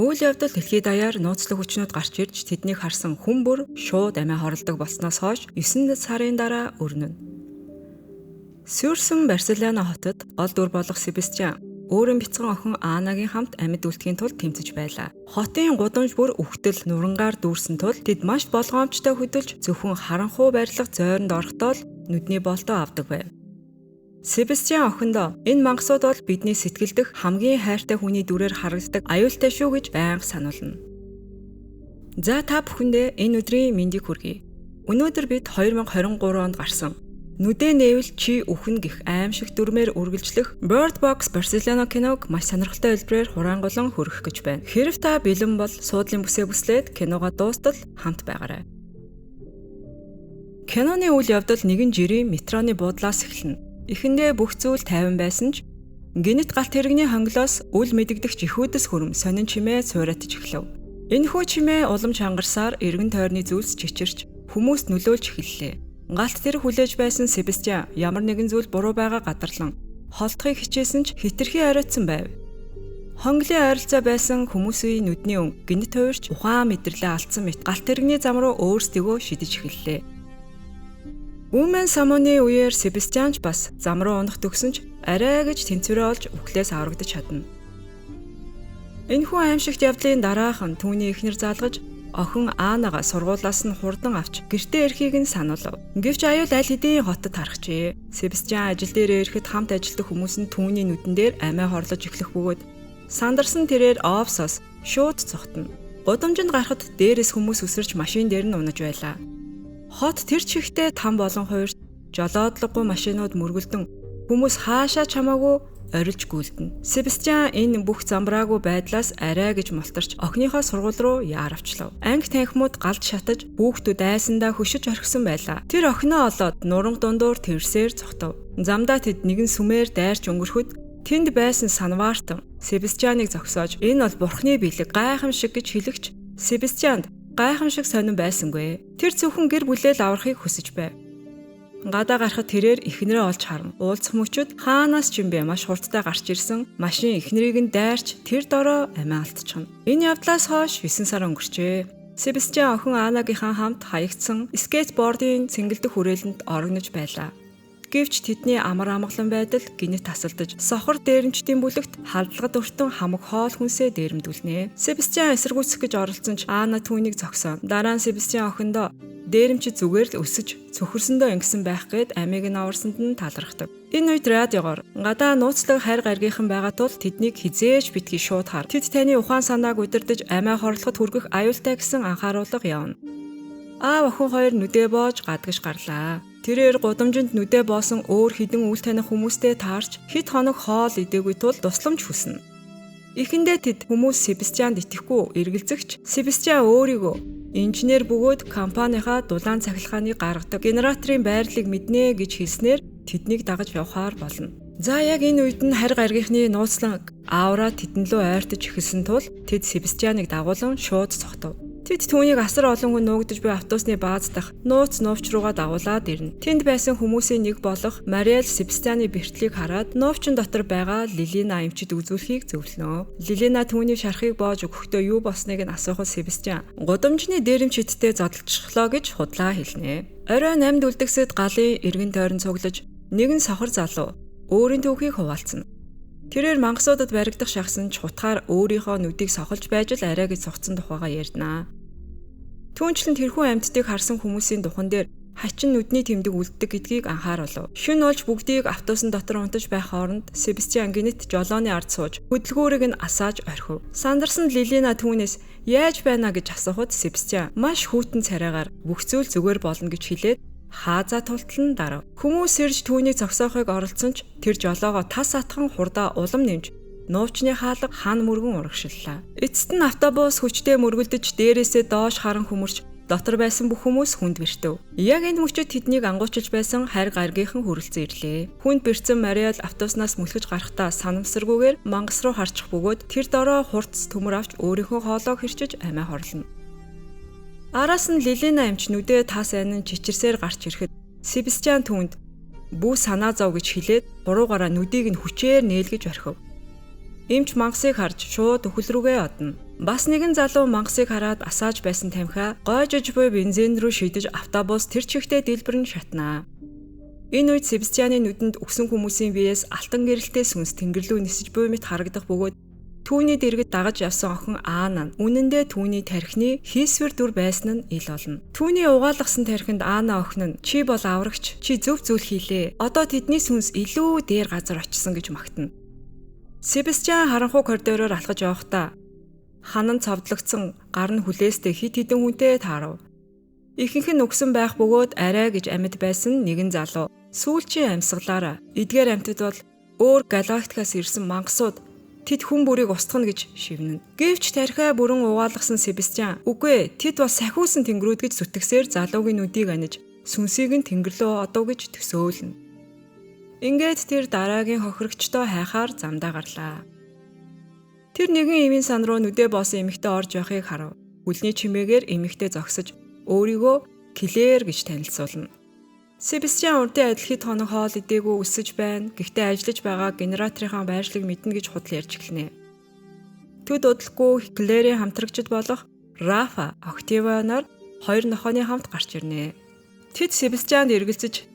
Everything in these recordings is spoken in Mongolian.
Үйл явдал дэлхийд даяар нууцлах хүчнүүд гарч ирж тэднийг харсан хүн бүр шууд амиа хорлдог болсноос хойш 9 сарын дараа өрнөнө. Сүрсэн Барселона хотод ол дүр болох Себастьян өөрийн бяцхан охин Анагийн хамт амьд үлдэхийн тулд тэмцэж байлаа. Хотын гудамж бүр үхтэл нурангаар дүүрсэн тул тэд маш болгоомжтой хөдөлж зөвхөн харанхуй барилга зойронд орохдоо л нүдний болтоо авдаг байв. Себастьян охиндоо энэ мангасууд бол бидний сэтгэл дэх хамгийн хайртай хүний дүрээр харагддаг аюултай шүү гэж байнга сануулна. За та бүхэндээ энэ өдрийн мэндийг хүргэе. Өнөөдөр бид 2023 онд гарсан Нүдэ нээвэл чи үхэн гэх аимшиг дүрмээр үргэлжлэх Bird Box Barcelona киног маш сонирхолтой хэлбэрээр хураанголон хөргөх гэж байна. Хэрэв та бэлэн бол суудлын бүсээ бүслээд киногоо дуустал хамт байгаарай. Киноны үйл явдал нэгэн жирийн метроны буудлаас эхэлнэ. Эхэндээ бүх зүйл тайван байсан ч гинэт галт тэрэгний хонглоос үл мэдэгдэх жихүүдэс хүрм сонин чимээ цууратж эхлэв. Энэхүү чимээ улам чангарсаар эргэн тойрны зүйлс чичирч хүмүүст нөлөөлж эхэллээ. Галт тэрэг хүлээж байсан Себастьян ямар нэгэн зүйл буруу байгаа гадарлан холдохыг хичээсэн ч хитрхи оройтсон байв. Хонглын ойролцоо байсан хүмүүсийн нүдний өн гинэт хувирч ухаан мэдрэлээ алдсан мэт галт тэрэгний зам руу өөрсдийгөө шидэж эхэллээ. Үмэн самууны үеэр Себастьян ч бас зам руу унах төгсөн ч арай гэж тэнцвэрээ олж үхлээс аврагдаж чадна. Энэхүү аимшигт явдлын дараахан түүний эхнэр залгаж охин Анага сургуулаас нь хурдан авч гэртээ ирэхийг нь сануулав. Гэвч аюул аль хэдийн хотод харахжээ. Себастьян ажил дээр ирэхэд хамт ажилладаг хүмүүс нь түүний нүдэн дээр амиа хорлож эхлэх бөгөөд сандарсан тэрээр офсоос шууд цогтно. Гудамжинд гарахад дээрээс хүмүүс үсэрч машин дээр нь унаж байлаа. Хот тэр чихтэй там болон хуурт жолоодлоггүй машинууд мөргөлдөн хүмүүс хаашаа чамаагүй орилж гүйлдэнэ. Себастьян энэ бүх замбраагүй байдлаас арай гэж мултарч охиныхоо сургууль руу яаравчлав. Анги танхимууд галд шатаж хүүхдүүд айсандаа хөшиж орхисон байлаа. Тэр охиноо олоод нуран дундуур тэрсээр цогтов. Замдаа тэд нэгэн сүмээр дайрч өнгөрөхөд тэнд байсан санваартан Себастьяныг зогсоож энэ бол бурхны бэлэг гайхамшиг гэж хэлэгч Себастьянд гайхамшиг сонирн байсангүй. Тэр зөвхөн гэр бүлээл аврахыг хүсэж байв. Гадаа гарахад тэрээр эхнэрээ олж харна. Уулзах мөчөд хаанаас ч юм бэ маш хурдтай гарч ирсэн машин эхнэрийг нь дайрч тэр дороо амиа алдчихна. Энэ явдлаас хойш 9 сар өнгөрчээ. Себастьян охин Анагийнхаа хамт хаягдсан скейтбордын цэнгэлдэх хүрээлэнд орогнож байлаа. Гэвч тэдний амар амгалан байдал гинэт тасалдаж сохор дээрэмчдийн бүлэгт халдлагад өртөн хамаг хоол хүнсээ дээрэмдүүлнэ. Себастьян эсэргүүцэх гэж оролцсон ч Ана түүнийг зогсооно. Дараа нь Себастьян охиндоо дээрэмчид зүгээр л өсөж цөхөрсөндөө ингэсэн байх гээд амийг нь аварсанд нь талархдаг. Энэ үед радиогоор гадаа нууцлаг хайр гаргийнхан байгаа тул тэднийг хизээж битгий шууд хар. Тэд таны ухаан санааг удирдах амиа хорлоход хүргэх аюултай гэсэн анхааруулга явна. Аав охин хоёр нүдээ боож гадагш гарлаа. Тэрээр гудамжинд нүдээ боосон өөр хідэн үл таних хүмүүстэй таарч хэд хоног хоол идээгүй тул тусламж хүснэ. Эхэндээ тэд хүмүүс Себастьянд итгэхгүй эргэлзэгч Себастьян өөрийгөө инженер бөгөөд компанийнхаа дулаан цахилгааныг гаргадаг генераторын байрлалыг мэднэ гэж хэлснээр тэднийг дагаж явахаар болно. За яг энэ үед нь харь гаргийнхны нууцлан аавраа тэдэн лөө ойртож эхэлсэн тул тэд Себастьяныг дагуулan шууд цогтов. Тэд түүнийг асар олон хүн нуугдж буй автобусны бааз дах нууц нуувч руугаа дагуулад ирнэ. Тэнд байсан хүмүүсийн нэг болох Мариэл Себастьяны бэртлийг хараад нуувчин дотор байгаа Лилина эмчид үзүүлэхийг зөвлөнө. Лилина түүний шархыг боож өгөхдөө юу болсныг нь асуухад Себастьян гудамжны дээрэмчидтэй зодтолчихлоо гэж худлаа хэлнэ. Оройн 8-д үлдгэсэд галын эргэн тойрон цуглаж нэгэн сохор залуу өөрийн түүхийг хуваалцна. Тэрээр мангасуудад баригдах шахс нь чутгаар өөрийнхөө нүдийг сохолж байж л арай гэж цогцсон тухайга ярьнаа. Түүнчлэн тэрхүү амьтдыг харсан хүмүүсийн духан дээр хачин нүдний тэмдэг үлддэг гэдгийг анхааруулв. Шүн болж бүгдийг автобусын дотор унтаж байх хооронд Себастьян гинэт жолооны ард сууж хөдөлгөөрийг нь асааж орхив. Сандарсан Лилина түүнээс яаж байна гэж асуухад Себастьян маш хүйтэн царайгаар бүх зүйл зүгээр болно гэж хэлээд хаазаа тултлан дарав. Хүмүүс ирж түүнийг зогсоохыг оролцсон ч тэр жолоогоо тас атхан хурдаа улам нэмж нуувчны хаалга хан мөргөн урагшиллаа. Эцэст нь автобус хүчтэй мөргөлдөж дээрээсээ доош харан хөмөрч дотор байсан бүх хүмүүс хүнд бэртэв. Яг энэ мөчөд тэднийг ангуучилж байсан харь гаргийнхан хүрэлцэн ирлээ. Хүнд бэрцэн Мариэл автобуснаас мүлгэж гарахдаа санамсаргүйгээр мангас руу харчих бөгөөд тэр дороо хурц төмөр авч өөрийнхөө хоолойг хэрчиж амиа хорлоно. Араас нь Лилина эмч нүдээ тас айнан чичирсээр гарч ирэхэд Себастьян түүнд "Бүү санаа зов" гэж хэлээд гуруугаараа нүдийг нь хүчээр нээлгэж орхив. эмч мангасыг харж шууд үхэл рүүгээ одно. Бас нэгэн залуу мангасыг хараад асааж байсан тамхиа гойжиж буй бензин рүү шидэж автобус тэр чигтээ дэлбэрэн шатнаа. Энэ үед Себастьяны нүдэнд өгсөн хүмүүсийн биеэс алтан гэрэлтэй сүнс тэнгэр рүү нисэж буй мэт харагдах бөгөөд түүний дэргэд дагаж явсан охин Аана нь үнэндээ түүний тархины хийсвэр дүр байсан нь ил болно. Түүний угаалгасан тархинд Аана охин нь чи бол аврагч, чи зөв зүйл хийлээ. Одоо тэдний сүнс илүү дээр газар очсон гэж магтана. Себастьян харанхуй коридороор алхаж явахдаа ханан цовдлогдсон гар нь хүлээстэй хит хитэн хүнтэй таарав. Ихэнх нь өгсөн байх бөгөөд арай гэж амьд байсан нэгэн залуу сүүлчийн амьсгалаараа эдгээр амьтад бол өөр галактикаас ирсэн мангасууд тэд хүн бүрийг устгана гэж шивнэнэ. Гэвч тархиа бүрэн угаалгасан Себастьян үгүй тэд бас сахиусан тэнгэрүүд гэж зүтгэсээр залуугийн нүдийг аниж сүнсийг нь тэнгэр лөө одов гэж төсөөлнө. Ингээд тэр дараагийн хохирогчтой хайхаар замдаа гарлаа. Тэр нэгэн эмийн сан руу нүдэ боосон эмэгтэй орж явахыг харав. Үлний чимээгээр эмэгтэй зогсож өөрийгөө Клэр гэж танилцуулна. Себастьян урдын адил хэд хоног хоол идээгүй өсөж байна. Гэхдээ ажиллаж байгаа генераторынхаа байршлыг мэднэ гэж худал ярьж эхэлнэ. Төд удалгүй Клэрийн хамтрагчид болох Рафа, Октавианаар хоёр нохооны хамт гарч ирнэ. Тэд Себастьянд эргэлзэж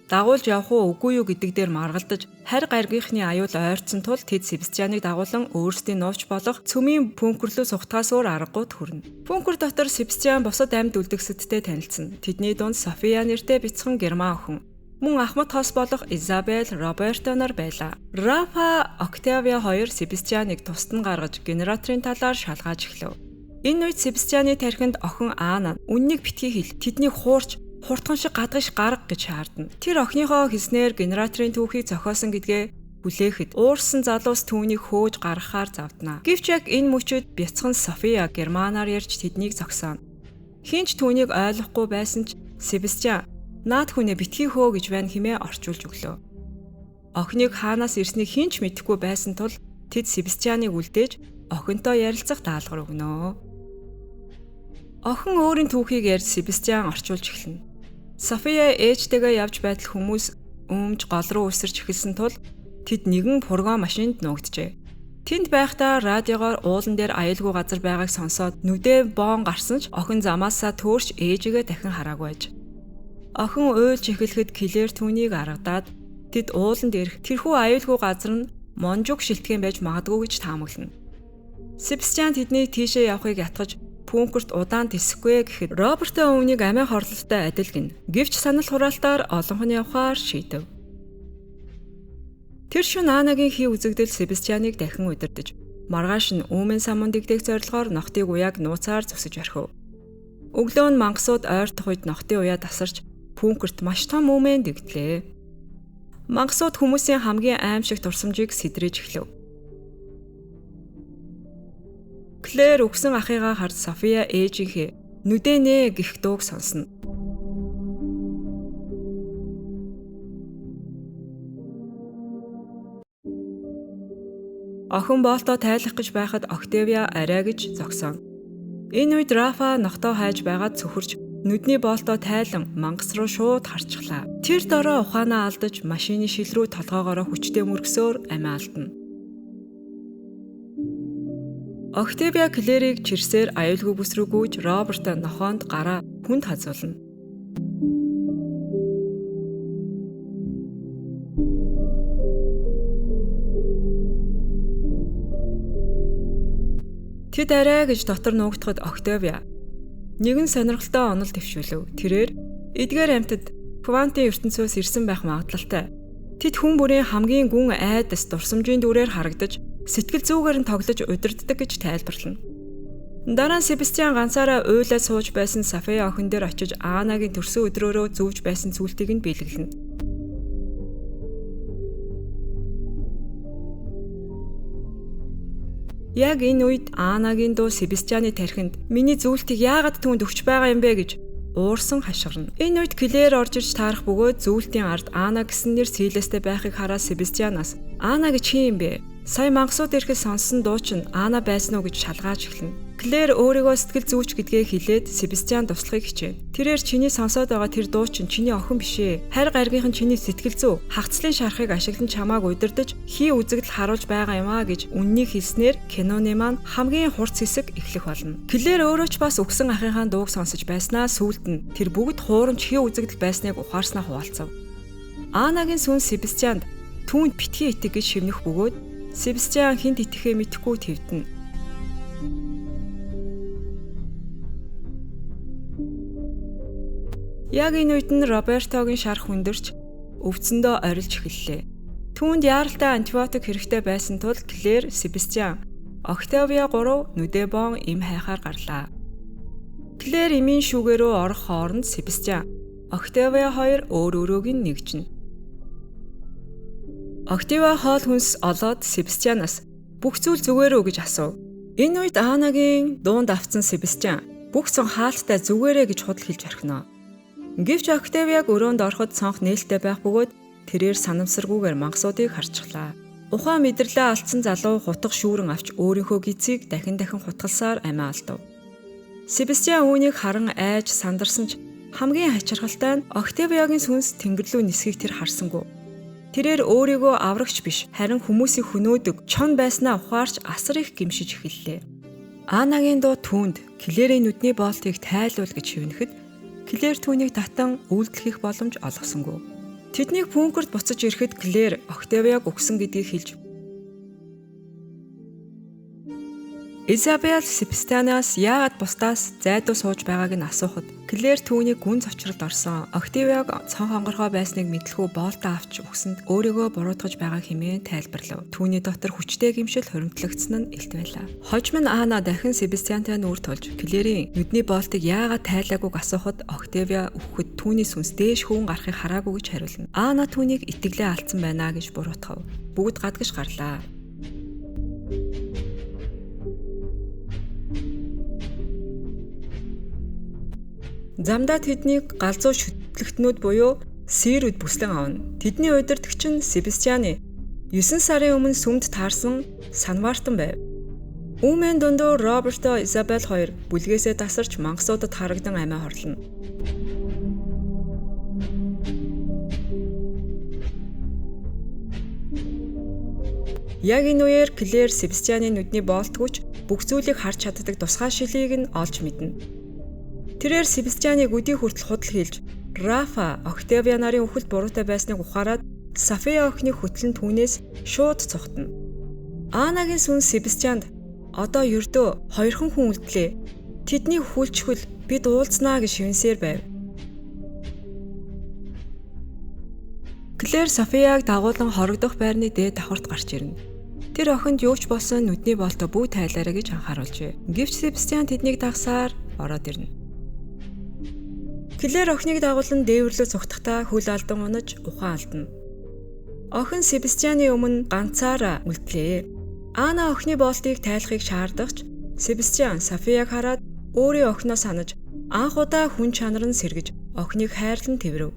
дагуулж явах уу үгүй юу гэдэг дээр маргалдаж харь гаргийнхны аюул ойрцсон тул тэд Себастьяныг дагуулan өөрсдийн нууц болох цөмийн бункер рүү сухтахаас өөр аргагүй хүрнэ. Бункер дотор Себастьян бусад амьд үлдгэсэдтэй танилцсан. Тэдний дунд София нэртэй бяцхан герман охин, мөн ахмад хос болох Изабель, Роберто нар байлаа. Рафа, Октавиа хоёр Себастьяныг тусад нь гаргаж генераторын талаар шалгааж эхлэв. Энэ үед Себастьяны тархинд охин Аана үннийг битгий хэл тэднийг хуурч хурдхан шиг гадагш гарга гэж шаардна. Тэр охиныхоо хэлснээр генераторын түүхийг зохиосон гэдгээ хүлээхэд уурсан залуус түүнийг хөөж гаргахаар завднаа. Гэвч яг энэ мөчөд бяцхан София германаар ярьж тэднийг зогсооно. Хинч түүнийг ойлгохгүй байсан ч Себастьян наад хүнээ битгий хөө гэж байна хэмээн орчуулж өглөө. Охиныг хаанаас ирснийг хинч мэдэхгүй байсан тул тэд Себастьяныг үлдээж охинтой ярилцах даалгавар өгнө. Охин өөрийн түүхийг ярьж Себастьян орчуулж эхэлнэ. София ээжтэйгээ явж байтал хүмүүс өмж гол руу үсэрч эхэлсэн тул тэд нэгэн фургон машинд нуугджээ. Тэнд байхдаа радиогоор уулан дээр аюулгүй газар байгааг сонсоод нүдээ боон гарсан ч охин замаасаа төөрч ээжигээ дахин хараагүй байж. Охин уйлж эхлэхэд Клэр түүнийг аргадаад тэд ууланд ирэх тэрхүү аюулгүй газар нь Монжуг шилтгэн байж магадгүй гэж таамаглана. Себастьян тэднийг тийшээ явахыг ятгаж бункерт удаан тэсэхгүй гэхэд Роберто өвнийг амиа хорлолтой адил гин. Гэвч санал хураалтаар олонхны явахаар шийдэв. Тэр шөнө Анагийн хий үзэгдэл Себастьяныг дахин удирдах. Маргааш нь Үүмэн самун дэгдэх зорилгоор нохтыг уяаг нууцаар зөсөж орхив. Өглөө нь мангасууд ойртох үед нохтын уяа тасарч бункерт маш том Үүмэн дэгдлээ. Мангасууд хүмүүсийн хамгийн аимшиг турсамжийг сэдрэж эхлэв. Клэр өгсөн ахыгаа харж София ээжийнхээ нүдээ нэ гэх дууг сонсно. Охин боолтоо тайлах гэж байхад Октавиа арай гэж зогсооно. Энэ үед Рафа нохтоо хайж байгаад цөхөрч нүдний боолтоо тайлан мангас руу шууд харчихлаа. Тэр дороо ухаанаа алдаж машины шил рүү толгоогоороо хүчтэй мөргсөөр амиа алдна. Октавиа Клэрийг чирсээр аюулгүй бүс рүү гүйж Роберто нохоонд гараа хүнд хазуулна. Тэд арай гэж дотор нуугдахад Октавиа нэгэн сонирхолтой онол дэвшүүлв. Тэрээр эдгээр амьтад квантын ертөнцөөс ирсэн байх магадлалтай. Тэд хүн бүрийн хамгийн гүн айдас дурсамжийн дүрээр харагдаж сэтгэл зүгээр нь тоглож удирддаг гэж тайлбарлана. Дараа нь Себастьян ганцаараа уйлаад сууж байсан София охин дээр очиж Анагийн төрсөн өдрөөрөө зүүж байсан зүйлтийг нь биелгэлнэ. Яг энэ үед Анагийн дуу Себастьяны тархинд миний зүйлтийг яагаад түүнд өгч байгаа юм бэ гэж уурсан хашгирна. Энэ үед Клэр орж ирж таарах бөгөөд зүйлтийн ард Ана гэсэн нэр Силэстэй байхыг хараа Себастьянаас Ана гэж хин юм бэ? Сая мангасууд ирэхэд сонссон дуу чинь Ана байсан уу гэж шалгааж эхэлнэ. Клэр өөрийгөө сэтгэл зүйч гэдгээ хэлээд Себастьян туслахыг хичээнэ. Тэрээр чиний сонсоод байгаа тэр дуу чинь чиний охин бишээ. Хайр гаргийнхан чиний сэтгэл зүй, хагцлын шарахыг ашиглан чамааг удирдах, хий үзэгдэл харуулж байгаа юм а гэж үннийг хэлснээр киноны маань хамгийн хурц хэсэг эхлэх болно. Клэр өөрөө ч бас өгсөн ахынхаа дууг сонсож байснаа сүүлд нь тэр бүгд хуурамч хий үзэгдэл байсныг ухаарснаа хуваалцав. Анагийн сүн Себастьянд түүнд битгий итэг гэж шивнэх бөгөөд Себастьян хинт итгэхээ мэдэхгүй твтэнэ. Яг энэ үед нь Робертогийн шарх хүндэрч өвцөндөө орилж эхэллээ. Түүнд яаралтай антибиотик хэрэгтэй байсан тул Клэр, Себастьян, Октавиа 3 нүдэ бон им хайхаар гарлаа. Клэр эмийн шүүгээ рүү орох хооронд Себастьян, Октавиа 2 өөр өөрөөг нь нэгжинэ. Октавиа хоол хүнс олоод Себастьянаас бүх зүйл зүгээрөө гэж асуув. Энэ үед Анагийн дуунд автсан Себастьян бүх сон хаалттай зүгээрээ гэж худал хэлж орхино. Гэвч Октавиаг өрөөнд ороход цонх нээлттэй байх бөгөөд тэрээр санамсаргүйгээр мангасуудыг харчихлаа. Ухаан мэдрэлээ алдсан залуу хутга шүүрэн авч өөрийнхөө гизийг дахин хутгалсаар амиа алдав. Себастьян үүнийг харан айж сандарсан ч хамгийн хачирхалтай нь Октавиагийн сүнс тэнгэр рүү нисхийг тэр харсангүй. Тэрээр өөрийгөө аврагч биш харин хүмүүсийг хөнөөдөг чон байснаа ухаарч асар их гимшиж эхэллээ. Анагийн дуу түүнд Клэрийн нүдний боолтыг тайлуул гэж шивнэхэд Клэр түүнийг татан үйлдэл хийх боломж олгосонгүй. Тэднийг бункерт буцаж ирэхэд Клэр Октавиаг өгсөн гэдгийг хэлж Изабель Себастьянаас яагаад бусдаас зайдуу сууж байгааг нь асуухад Клэр түүнийг гүн зочролд орсон Октавиаг цон хонгорхоо байсныг мэдлгүй боолтоо авч өгсөнд өөрийгөө буруутгаж байгаа хэмээн тайлбарлав. Түүний дотор хүчтэй гэмшил хуримтлагдсан нь илт байлаа. Хожим нь Ана дахин Себастьянтай нүүр тулж Клэрийн нүдний боолтыг яагаад тайлаагүйг асуухад Октавиа өгөхөд түүний сүнс дээш хүүн гарахыг хараагүй гэж хариулна. Ана түүнийг итгэлээ алдсан байна гэж буруутгав. Бүгд гадагш гарлаа. Замдаа тэднийг галзуу шүтлэгтнүүд буюу сэрүүд бүслэн авна. Тэдний удирдагч нь Себастьяны 9 сарын өмнө сүмд таарсан Санвартан байв. Үүмэн дундуур Роберто, Изабель 2 бүлгээсээ тасарч мангасуудад харагдан амиа хорлоно. Яг энэ үеэр Клэр Себастьяны нүдний боолтгүйч бүх зүйлийг харж чаддаг тусгай шилийг нь олж мэднэ. Тэрээр Себастьяныг өдий хүртэл худал хийлж, Рафа, Октавиа нарын үхэлд буруутай байсныг ухаарад София охины хөтлөн түүнээс шууд цухтана. Анагийн сүнс Себастьянд одоо ердөө 2 хүн үлдлээ. Тэднийг хүлчхвэл бид уулзнаа гэж шивнсээр байв. Клэр Софияг дагуулan хорогдох байрны дээд давхарт гарч ирнэ. Тэр охинд юу ч болсон нүдний боолтой бүү тайлаарай гэж анхааруулжээ. Гэвч Себастьян тэднийг дагсаар ороод ирнэ. Клэр охиныг дагуулan дээвэрлүү цугтахдаа хөл алдан унаж ухаан алдна. Охин Себастьяны өмнө ганцаараа үлдлээ. Ана охины боолтыг тайлахыг шаардагч Себастьян Софияг хараад өөрийн охиноо санаж анх удаа хүн чанар нь сэргэж охиныг хайрлан тэврэв.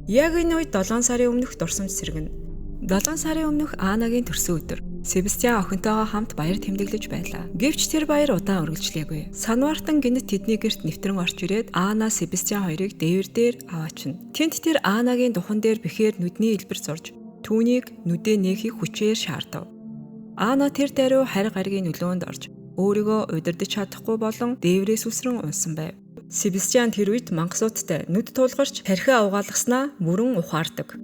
Яг энэ үед 7 сарын өмнөх дурсамж сэргэнэ. 7 сарын өмнөх Анагийн төрсөн өдөр Себастьян охинтойгоо хамт баяр тэмдэглэж байлаа. Гэвч тэр баяр удаан үргэлжлээгүй. Санвартан гинэт тэдний гэрт нэвтрэн орж ирээд Ана Себастьян хоёрыг дээвэр дээр аваачна. Тэнд тэр Анагийн духан дээр бэхээр нүдний илбэр зурж түүнийг нүдээ нээхийг хүчээр шаардав. Ана тэр даруй харь гаригийн нөлөөнд орж өөрийгөө удирдах чадахгүй болон дээврээс үсрэн унсан байв. Себастьян тэр үед мангасуудтай нүд тулгарч тархиа угаалгаснаа мөрөн ухаардаг.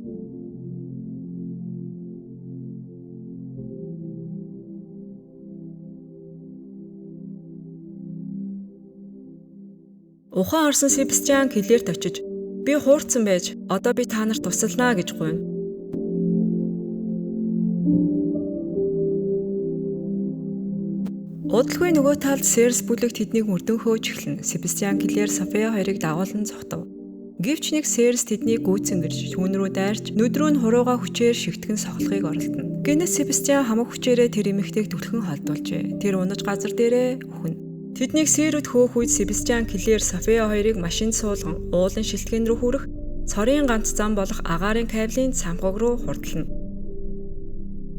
Ухаан орсон Себастьян Клэрт очиж би хуурцсан байж одоо би та нарт тусалнаа гэж гуйна. Удалгүй нөгөө талд Серс бүлэг тэднийг мөрдөн хөөж эхлэн Себастьян Клэр София хоёрыг дагуулan зогтов. Гэвч нэг Серс тэднийг гүйцэн гэрж түүн рүү дайрч нүд рүү нь хурууга хүчээр шигтгэн сохлохыг оролдоно. Гэнэт Себастьян хамаг хүчээрээ тэр эмэгтэйг түлхэн холдуулжээ. Тэр унаж газар дээрээ үхнэ. Тэднийг Сэрүүд хөөх үед Себастьян Клэр София хоёрыг машинд суулган уулын шилтгэн рүү хүрэх цорын ганц зам болох агаарын кабелийн цамхаг руу хурдлана.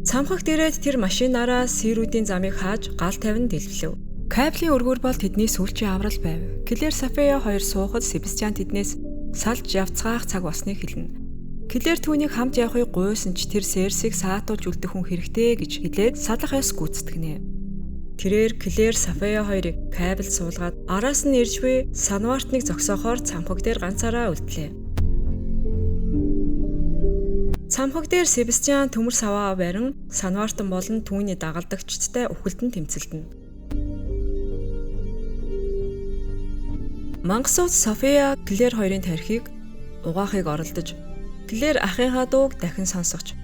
Цамхагт ирээд тэр машинаараа Сэрүүдийн замыг хааж гал тавин дэлбэлэв. Кабелийн өргөр бол тэдний сүүлчийн аврал байв. Клэр София хоёр суухад Себастьян тэднээс салж явцгаах цаг болсныг хэлнэ. Клэр түүнийг хамт явахыг гуйсан ч тэр Серсийг саатуулж үлдэх хүн хэрэгтэй гэж хэлээд салах ёс гүйцэтгэнэ. Тэрээр Клэр София хоёрыг кабель суулгаад араас нь ирж буй Санвартныг зогсоохоор цамхаг дээр ганцаараа үлдлээ. Цамхаг дээр Себастьян төмөр саваа барин Санвартан болон түүний дагалдагчдтай үхэлдэн тэмцэлдэнэ. Мангасууд София Клэр хоёрын тархийг угаахыг оролдож, Клэр ахыгаа дууг дахин сонсгоч.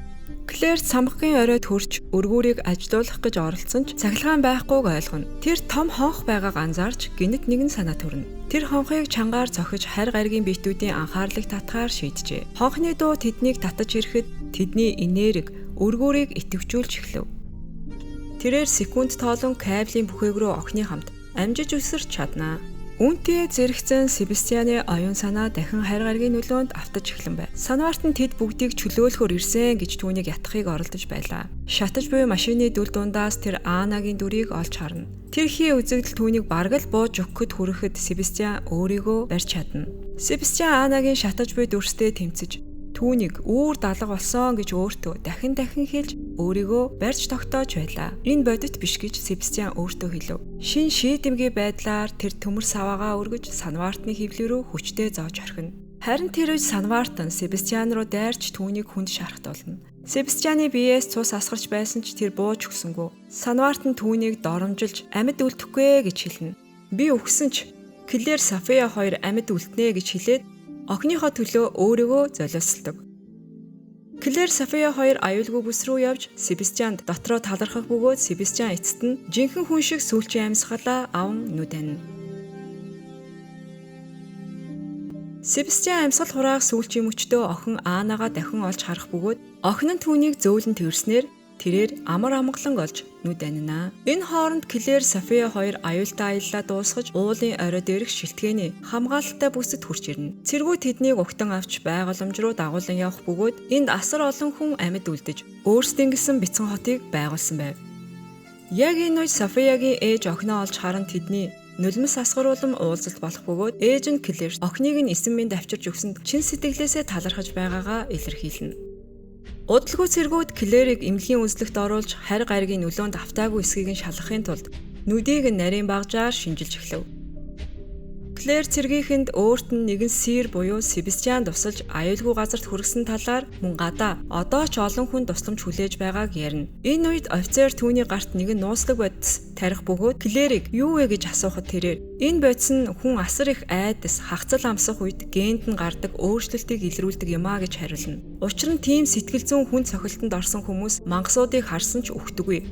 Клэр цамхгийн оройд хөрч өргүүрийг ажилуулах гэж оролцсон ч цахилгаан байхгүйг ойлгоно. Тэр том хонх байгааг анзаарч гинэт нэгэн санаа төрнө. Тэр хонхыг чангаар цохиж харь гаригийн биетүүдийн анхаарлыг татахаар шийджээ. Хонхны дуу тэднийг татаж ирэхэд тэдний энерги өргүүрийг идэвхжүүлж эхлэв. Тэрээр секунд тоолон кабелийн бүхээг рүү охины хамт амжиж үсэрч чаднаа. Үүнтэй зэрэгцэн Себастьяны оюун санаа дахин харь гаригийн нөлөөнд автаж эхлэн байв. Санварт нь тэд бүгдийг чөлөөлөхөөр ирсэн гэж түүнийг ятгахыг оролдож байлаа. Шатаж буй машины дүл дундаас тэр Анагийн дүрийг олж харна. Тэр хий үзэгдэл түүнийг бараг л бууж өгөхөд хүрэхэд Себастьян өөрийгөө барьж чадна. Себастьян Анагийн шатаж буй дүрстэй тэмцэж түүнийг үүр далга болсон гэж өөртөө дахин хэлж өөрийгөө барьж тогтоож байлаа. Энэ бодит биш гэж Себастьян өөртөө хэлв. Шин шийдэмгий байдлаар тэр төмөр саваагаа өргөж Санвартны хөвлөө рүү хүчтэй зоож орхино. Харин тэр үед Санвартан Себастьян руу дайрч түүнийг хүнд шархтуулна. Себастьяны биеэс цус асгарч байсан ч тэр бууж өгсөнгөө. Санвартан түүнийг доромжилж амьд үлдэхгүй гэж хэлнэ. Би өгсөн ч Клэр София хоёр амьд үлднэ гэж хэлээд охиныхоо төлөө өөрийгөө золиослдог. Клэр София хоёр аюулгүй бүс рүү явж Себастьянд дотроо талархах бөгөөд Себастьян эцэст нь жинхэнэ хүн шиг сүүлчийн амьсгалаа аван нүдэнэ. Себастьян амьсгал хураах сүүлчийн мөчтөө охин Анагаа дахин олж харах бөгөөд охин нь түүнийг зөөлөн тэрснээр тэрээр амар амгалан олж нүдэнэ. Энэ хооронд Клэр София хоёр аюултай аяллаа дуусгаж уулын орой дээрх шилтгэний хамгаалалттай бүсэд хурж ирнэ. Цэргүүд тэднийг угтан авч байгууламж руу дагуулan явах бөгөөд энд асар олон хүн амьд үлдэж өөрсдийн гэсэн бяцхан хотыг байгуулсан байв. Яг энэ үед Софиягийн ээж охиноо олж харан тэдний нулимс асгаруулам уулзалт болох бөгөөд ээж нь Клэр охиныг нь эсэм мэнд авчирч өгсөнд чин сэтгэлээсээ талархаж байгаагаа илэрхийлнэ. Удалгүй цэргүүд Клэрийг эмнэлгийн үзлэгт оруулж харь гаригийн нөлөөнд автаагүй эсгийг нь шалгахын тулд нүдийг нь нарийн багжаар шинжилж эхлэв. Клэр цэргийнхэнд өөрт нь нэгэн сир буюу Себастьян тусалж аюулгүй газарт хүргэсэн талаар мөн гадаа одоо ч олон хүн тусламж хүлээж байгааг ярина. Энэ үед офицер түүний гарт нэгэн нууцлаг бодис тарих бөгөөд Клэрийг юу вэ гэж асуухад тэрээр энэ бодис нь хүн асар их айдас хагцал амсах үед генд нь гардаг өөрчлөлтийг илрүүлдэг юмаа гэж хариулна. Учир нь тийм сэтгэл зүйн хүн цохилтонд орсон хүмүүс мангасуудыг харсан ч үхдэггүй.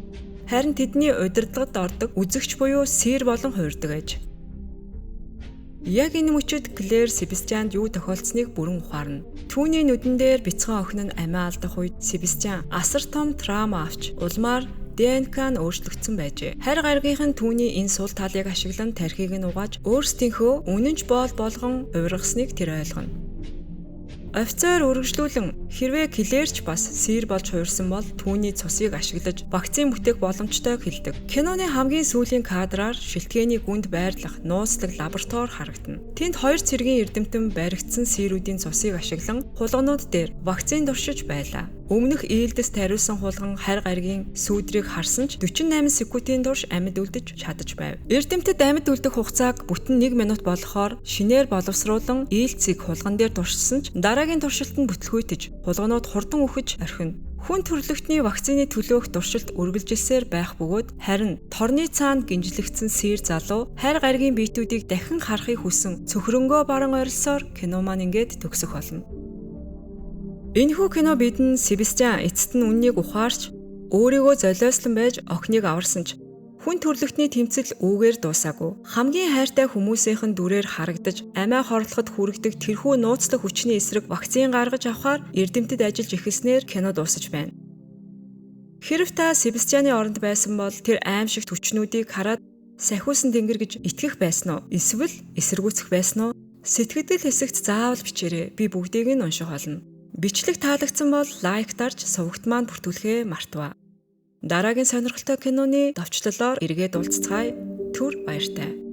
Харин тэдний удирдлагад ордог үзэгч буюу сир болон хуурдаг аж. Яг энэ мөчид Клэр Себастьянд юу тохиолдсныг бүрэн ухаарна. Түүний нүдэн дээр бяцхан охин нь амиа алдах үед Себастьян асар том травма авч улмаар ДНК нь өөрчлөгдсөн байжээ. Харь гаргийнх нь түүний энэ сул талыг ашиглан тархийг нь угааж өөрсдийнхөө үнэнч болгон хувиргасныг тэр ойлгоно. Офицер үргэлжлүүлэн хэрвээ Клэрч бас сир болж хуурсан бол түүний цусыг ашиглаж вакцин бүтээх боломжтой хэлдэг. Киноны хамгийн сүүлийн кадраар шилтгэний гүнд байрлах нууцлаг лаборатори харагдана. Тэнд хоёр цэргийн эрдэмтэн баригдсан сирүүдийн цусыг ашиглан хулганууд дээр вакцин туршиж байлаа. Өмнөх ээлдэс тариулсан хулган харь гаригийн сүүдрийг харсан ч 48 секундын турш амьд үлдэж чадаж байв. Эрдэмтэд амьд үлдэх хугацааг бүтэн 1 минут болохоор шинээр боловсруулан ээлцийг хулган дээр туршилсан ч дараагийн туршилтанд бүтлгүүтэж хулганууд хурдан үхэж орхино. Хүн төрөлхтний вакцины төлөөх туршилт үргэлжилсээр байх бөгөөд харин торны цаанд гинжлэгдсэн сир залуу харь гаригийн биетүүдийг дахин харахыг хүсэн цөхрөнгөө баран ойролсоор кино маань ингээд төгсөх болно. Энэхүү кино бидэнд Себастьян эцэст нь үннийг ухаарч өөрийгөө золиослон байж охиныг аварсан ч хүн төрлөختний тэмцэл үүгээр дуусаагүй. Хамгийн хайртай хүмүүсийнхэн дүрээр харагдаж амиа хорлоход хүргэдэг тэрхүү нууцлах хүчний эсрэг вакцин гаргаж авахар эрдэмтэд ажиллаж эхэлснээр кино дуусаж байна. Хэрв та Себастьяны оронд байсан бол тэр аимшигт хүчнүүдийг хараад сахиусан тэнгэр гэж итгэх байсан уу? Эсвэл эсэргүүцэх байсан уу? Сэтгэгдэл хэсэгт заавал бичээрэй. Би бүгдийг нь унших болно. Бичлэг таалагдсан бол лайк дарж сувагт маань бүртгүүлэхээ мартаваа. Дараагийн сонирхолтой киноны давчлалоор эргээд уулзцгаая. түр баяртай.